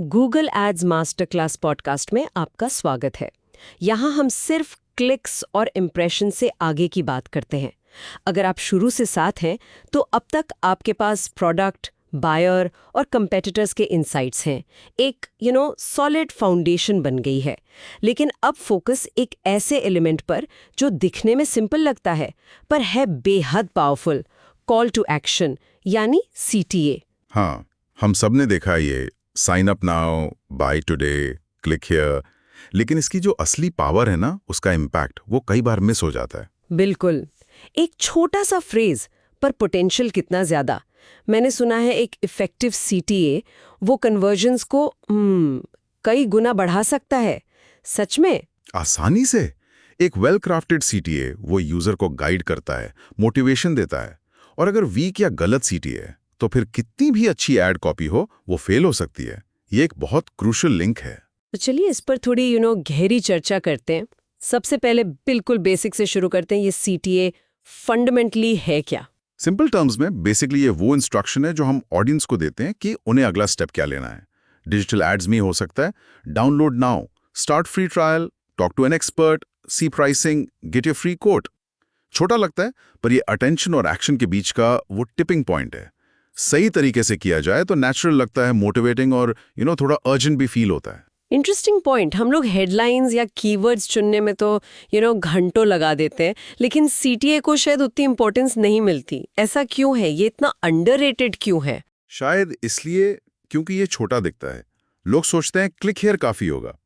Google ads master class podcast में आपका स्वागत है। यहाँ हम सिर्फ क्लिक्स और इम्प्रेशन से आगे की बात करते हैं। अगर आप शुरू से साथ हैं तो अब तक आपके पास प्रोडक्ट, बायर और कंपेटिटर्स के इनसाइट्स हैं। एक सॉलिड फाउंडेशन बन गई है। लेकिन अब फोकस एक ऐसे एलिमेंट पर जो दिखने में सिंपल लगता है पर है बेहद पावरफुल, कॉल टू एक्शन यानी CTA। हाँ, हम सब ने देखा ये sign up now, buy today, click here. लेकिन इसकी जो असली पावर है ना, उसका इम्पैक्ट वो कई बार मिस हो जाता है। बिल्कुल। एक छोटा सा फ्रेज पर पोटेंशियल कितना ज्यादा। मैंने सुना है एक इफेक्टिव CTA वो कन्वर्जन्स को कई गुना बढ़ा सकता है। सच में? आसानी से। एक वेल क्राफ्टेड सीटीए वो यूजर को गाइड करता है, मोटिवेशन देता है। और अगर वीक या गलत सीटीए है तो फिर कितनी भी अच्छी एड कॉपी हो वो फेल हो सकती है। ये एक बहुत क्रूशियल लिंक है। तो चलिए इस पर थोड़ी गहरी चर्चा करते हैं। सबसे पहले बिल्कुल बेसिक से शुरू करते हैं। ये CTA फंडामेंटली है क्या? सिंपल टर्म्स में बेसिकली ये वो इंस्ट्रक्शन है जो हम ऑडियंस को देते हैं कि उन्हें अगला स्टेप क्या लेना है। डिजिटल एड्स में हो सकता है download now, start free trial, talk to an expert, see pricing, get your free quote. छोटा लगता है पर ये अटेंशन और एक्शन के बीच का वो टिपिंग पॉइंट है। सही तरीके से किया जाए तो नेचुरल लगता है, मोटिवेटिंग और थोड़ा अर्जेंट भी फील होता है। Interesting point. हम लोग हेडलाइंस या कीवर्ड्स चुनने में तो घंटों लगा देते हैं, लेकिन CTA को शायद उतनी इंपॉर्टेंस नहीं मिलती। ऐसा क्यों है? ये इतना अंडररेटेड क्यों है? शायद इसलिए क्योंकि ये छोटा दिखता है। लोग सोचते हैं क्लिक हियर काफी होगा।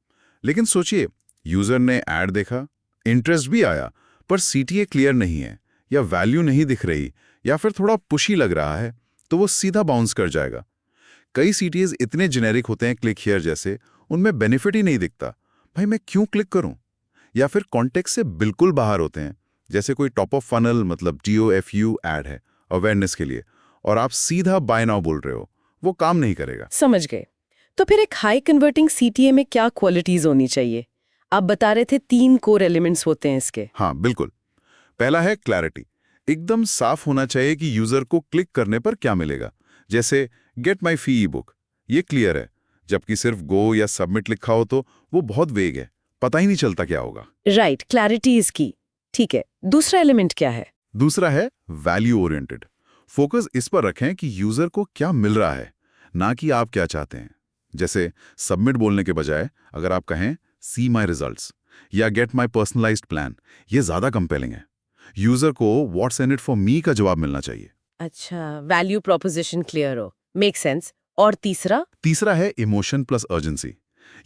लेकिन सोचिए, यूजर ने ऐड देखा, इंटरेस्ट भी आया, पर CTA क्लियर नहीं है या वैल्यू नहीं दिख रही या फिर थोड़ा पुशी लग रहा है, तो वो सीधा बाउंस कर जाएगा। कई CTAs इतने जेनेरिक होते हैं क्लिक हियर जैसे, उनमें बेनिफिट ही नहीं दिखता। भाई मैं क्यों क्लिक करूं? या फिर कॉन्टेक्स्ट से बिल्कुल बाहर होते हैं, जैसे कोई टॉप ऑफ फनल मतलब TOFU ऐड है अवेयरनेस के लिए और आप सीधा बाय नाउ बोल रहे हो, वो काम नहीं करेगा। समझ गए। तो फिर एक हाई कन्वर्टिंग CTA में क्या क्वालिटीज होनी चाहिए? आप बता रहे थे 3 कोर एलिमेंट्स होते हैं इसके। हाँ बिल्कुल। पहला है क्लैरिटी। एकदम साफ होना चाहिए कि यूजर को क्लिक करने पर क्या मिलेगा। जैसे गेट माई फी बुक, ये क्लियर है, जबकि सिर्फ गो या सबमिट लिखा हो तो वो बहुत वेग है, पता ही नहीं चलता क्या होगा। राइट, क्लैरिटी इज की। ठीक है, दूसरा एलिमेंट क्या है? दूसरा है वैल्यू ओरिएंटेड। फोकस इस पर रखें कि यूजर को क्या मिल रहा है, ना कि आप क्या चाहते हैं। जैसे सबमिट बोलने के बजाय अगर आप कहें सी माई रिजल्ट्स या गेट माई पर्सनलाइज्ड प्लान, ये ज्यादा कंपेलिंग है। यूजर को what's in it for me का जवाब मिलना चाहिए। अच्छा, वैल्यू प्रोपोजिशन क्लियर हो, मेक सेंस। और तीसरा है इमोशन प्लस अर्जेंसी।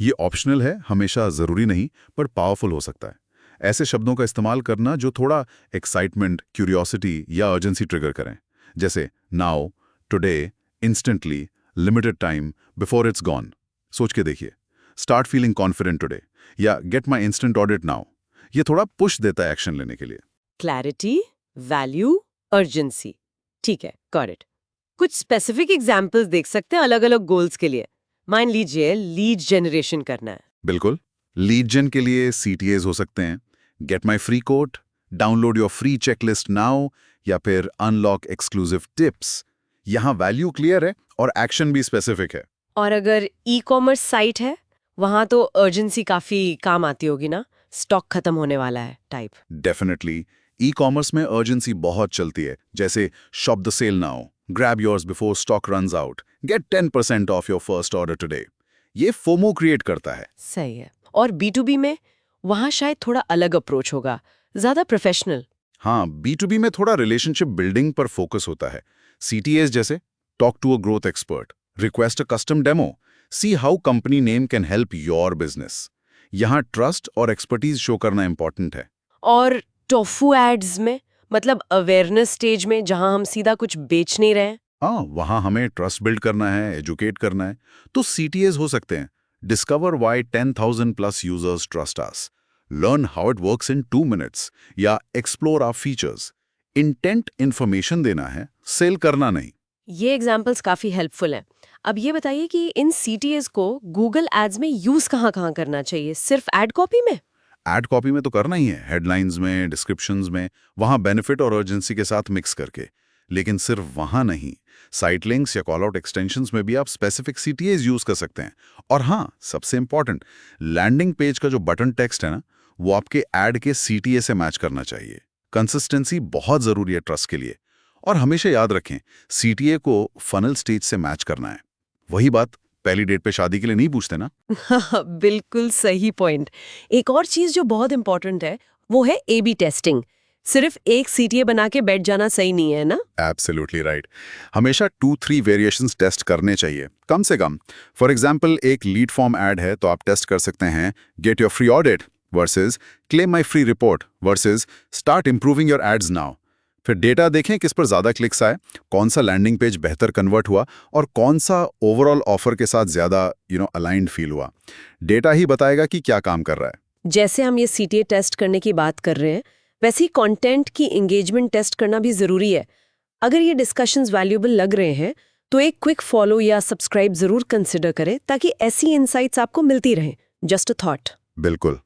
ये ऑप्शनल है, हमेशा जरूरी नहीं, पर पावरफुल हो सकता है। ऐसे शब्दों का इस्तेमाल करना जो थोड़ा एक्साइटमेंट, क्यूरियोसिटी या अर्जेंसी ट्रिगर करें। जैसे now, today, instantly, limited time, before it's gone. सोच के देखिए, स्टार्ट फीलिंग कॉन्फिडेंट टुडे या get my instant audit now. ये थोड़ा पुश देता है एक्शन लेने के लिए। Clarity, value, urgency. ठीक है, गॉट इट। कुछ स्पेसिफिक एग्जांपल्स देख सकते हैं अलग अलग गोल्स के लिए। मान लीजिए लीड जनरेशन करना है। बिल्कुल। लीड जेन के लिए CTAs हो सकते हैं get my free quote, download your free checklist now या फिर अनलॉक एक्सक्लूसिव टिप्स। यहाँ वैल्यू क्लियर है और एक्शन भी स्पेसिफिक है। और अगर ई-कॉमर्स साइट है, वहां तो अर्जेंसी काफी काम आती होगी ना, स्टॉक खत्म होने वाला है टाइप। डेफिनेटली। ई-कॉमर्स में अर्जेंसी बहुत चलती है, जैसे shop the sale now, grab yours before stock runs out, get 10% off your first order today. ये फोमो क्रिएट करता है। सही है। और B2B में वहां शायद थोड़ा अलग अप्रोच होगा, ज्यादा प्रोफेशनल। हाँ, B2B में थोड़ा रिलेशनशिप बिल्डिंग पर फोकस होता है। CTAs जैसे talk to a growth expert, request a custom demo, see how company name can help your business. यहाँ ट्रस्ट और एक्सपर्टीज शो करना इंपॉर्टेंट है। और टोफू एड्स में मतलब अवेयरनेस स्टेज में जहां हम सीधा कुछ बेच नहीं रहे हैं। हाँ, वहाँ हमें ट्रस्ट बिल्ड करना है, एजुकेट करना है, तो CTAs हो सकते हैं discover why 10,000 plus users trust us, learn how it works in 2 minutes या explore our features. Intent information देना है, सेल करना नहीं। ये एग्जाम्पल्स काफी हेल्पफुल हैं। अब ये बताइए कि इन CTAs को गूगल एड्स में यूज कहाँ करना चाहिए? सिर्फ एड कॉपी में? एड कॉपी में तो करना ही है, हेडलाइंस में, डिस्क्रिप्शंस में, वहाँ बेनिफिट और अर्जेंसी के साथ मिक्स करके। लेकिन सिर्फ वहां नहीं, साइट लिंक्स या कॉल आउट एक्सटेंशंस में भी आप स्पेसिफिक CTAs यूज कर सकते हैं। और हाँ, सबसे इंपॉर्टेंट, लैंडिंग पेज का जो बटन टेक्स्ट है ना, वो आपके ऐड के CTA से मैच करना चाहिए। कंसिस्टेंसी बहुत जरूरी है ट्रस्ट के लिए। और हमेशा याद रखें, CTA को फनल स्टेज से मैच करना है। वही बात पहली डेट पे शादी के लिए नहीं पूछते ना। बिल्कुल सही पॉइंट। एक और चीज जो बहुत इंपॉर्टेंट है वो है A/B टेस्टिंग। सिर्फ एक CTA बना के बैठ जाना सही नहीं है ना। Absolutely right. हमेशा 2-3 वेरिएशंस टेस्ट करने चाहिए, कम से कम। फॉर एग्जांपल, एक लीड फॉर्म ऐड है तो आप टेस्ट कर सकते हैं get your free audit versus claim my free report versus start improving your ads now. फिर डेटा देखें किस पर ज्यादा क्लिक्स आए, कौन सा लैंडिंग पेज बेहतर कन्वर्ट हुआ और कौन सा ओवरऑल ऑफर के साथ ज्यादा अलाइंड फील हुआ। डेटा ही बताएगा कि क्या काम कर रहा है। जैसे हम ये CTA टेस्ट करने की बात कर रहे हैं, वैसे ही कंटेंट की एंगेजमेंट टेस्ट करना भी जरूरी है। अगर ये डिस्कशंस वैल्यूएबल लग रहे हैं तो एक क्विक फॉलो या सब्सक्राइब जरूर कंसिडर करें ताकि ऐसी इनसाइट्स आपको मिलती रहें। Just a thought. बिल्कुल।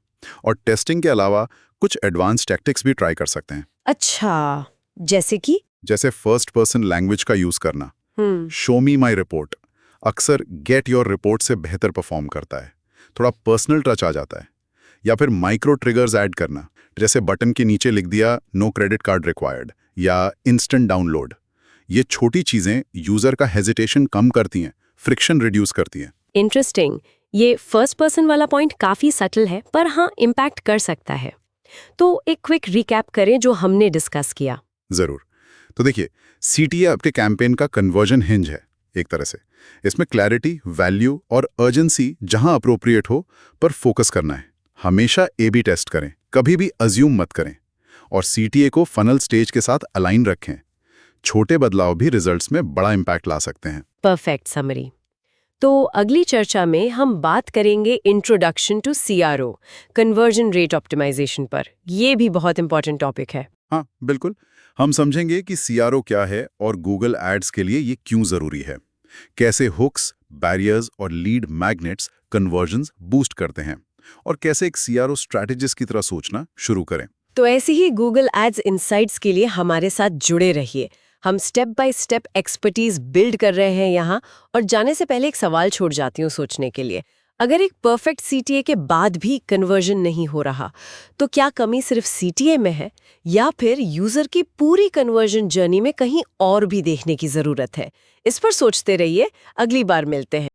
और टेस्टिंग के अलावा कुछ एडवांस टैक्टिक्स भी ट्राई कर सकते हैं। अच्छा, जैसे कि? जैसे फर्स्ट पर्सन लैंग्वेज का यूज करना। शो मी माई रिपोर्ट अक्सर गेट योर रिपोर्ट से बेहतर परफॉर्म करता है। थोड़ा पर्सनल टच आ जाता है। या फिर माइक्रो ट्रिगर्स ऐड करना, जैसे बटन के नीचे लिख दिया नो क्रेडिट कार्ड रिक्वायर्ड या इंस्टेंट डाउनलोड। ये छोटी चीजें यूजर का हेजिटेशन कम करती हैं, फ्रिक्शन रिड्यूस करती हैं। इंटरेस्टिंग। ये फर्स्ट पर्सन वाला पॉइंट काफी सटल है, पर हाँ इम्पैक्ट कर सकता है। तो एक क्विक रिकैप करें जो हमने डिस्कस किया। जरूर। तो देखिए, CTA आपके कैंपेन का कन्वर्जन हिंज है एक तरह से। इसमें क्लैरिटी, वैल्यू और अर्जेंसी जहां अप्रोप्रिएट हो पर फोकस करना है। हमेशा A/B टेस्ट करें, कभी भी अज्यूम मत करें। और CTA को फनल स्टेज के साथ अलाइन रखें। छोटे बदलाव भी रिजल्ट्स में बड़ा इंपैक्ट ला सकते हैं। Perfect summary. तो अगली चर्चा में हम बात करेंगे introduction to CRO, conversion rate optimization पर। ये भी बहुत इंपॉर्टेंट टॉपिक है। हाँ, बिल्कुल। हम समझेंगे कि CRO क्या है और गूगल एड्स के लिए ये क्यों जरूरी है। कैसे हुक्स, बैरियर्स और लीड मैग्नेट्स कन्वर्जन्स बूस्ट करते हैं और कैसे एक CRO स्ट्रैटेजिस्ट की तरह सोचना शुरू करें। तो ऐसे ही गूगल एड्स इनसाइट्स के लिए हमारे साथ जुड़े रहिए। हम step by step expertise build कर रहे हैं यहाँ। और जाने से पहले एक सवाल छोड़ जाती हूँ सोचने के लिए। अगर एक परफेक्ट CTA के बाद भी कन्वर्जन नहीं हो रहा, तो क्या कमी सिर्फ CTA में है या फिर यूजर की पूरी कन्वर्जन जर्नी में कहीं और भी देखने की जरूरत है? इस पर सोचते रहिए। अगली बार मिलते हैं।